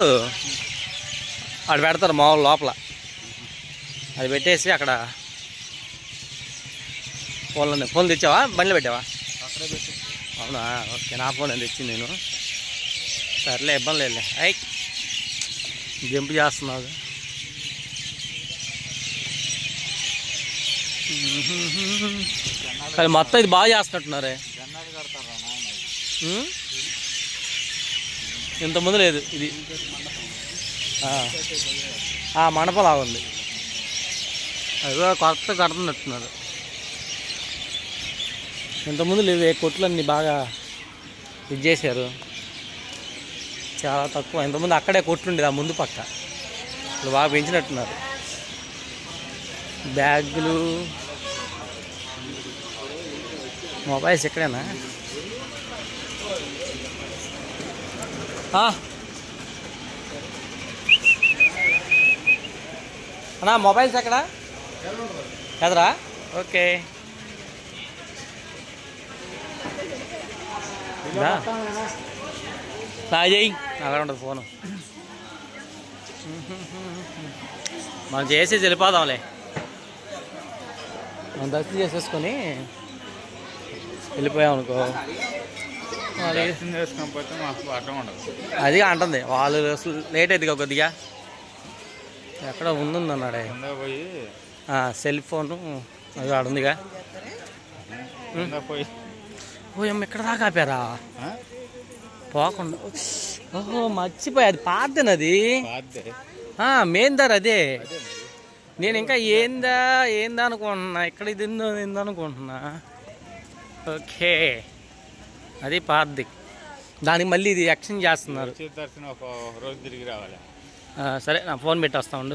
అక్కడ పెడతారు మామూలు లోపల. అది పెట్టేసి అక్కడ ఫోన్ తెచ్చావా? బండిలో పెట్టావా? అవునా, ఓకే. నా ఫోన్ అని తెచ్చింది నేను. సర్లే, ఇబ్బంది లేదులే. జంప్ చేస్తున్నావు. కానీ మొత్తం ఇది బాగా చేస్తున్నట్టున్నారే. ఇంతకుముందు లేదు ఇది. మండపం లాగా ఉంది. అదిగో కొత్త కడుతున్నట్టున్నారు. ఇంతకుముందు లేవు. కొట్లన్నీ బాగా ఇది చేశారు. చాలా తక్కువ. ఇంతకుముందు అక్కడే కొట్లుండేది, ఆ ముందు పక్క. ఇప్పుడు బాగా పెంచినట్టున్నారు. బ్యాగులు, మొబైల్స్ ఎక్కడేనా? అన్నా మొబైల్స్ ఎక్కడ? కదరా, ఓకే. రాజయ్ అక్కడ ఉంటుంది ఫోను. మనం చేసేసి వెళ్ళిపోదాంలే. మనం దర్శనం చేసేసుకొని వెళ్ళిపోయాం అనుకో. అది అంటుంది వాళ్ళు లేట్ అవుతుంది కొద్దిగా. ఎక్కడ ఉందన్నాడే సెల్ ఫోను, అది ఆడుందిగా. ఓ ఎక్కడ దాకా ఆపారా? పోకుండా. ఓహో, మర్చిపోయా. అది పాతనది, మెయిన్ దారి అదే. నేను ఇంకా ఏందా అనుకుంటున్నా. ఇక్కడ ఇది ఏందనుకుంటున్నా. ఓకే, అది పాతది. దానికి మళ్ళీ ఇది ఎక్స్చేంజ్ చేస్తున్నారు. సరే, నా ఫోన్ పెట్టి వస్తా ఉండు.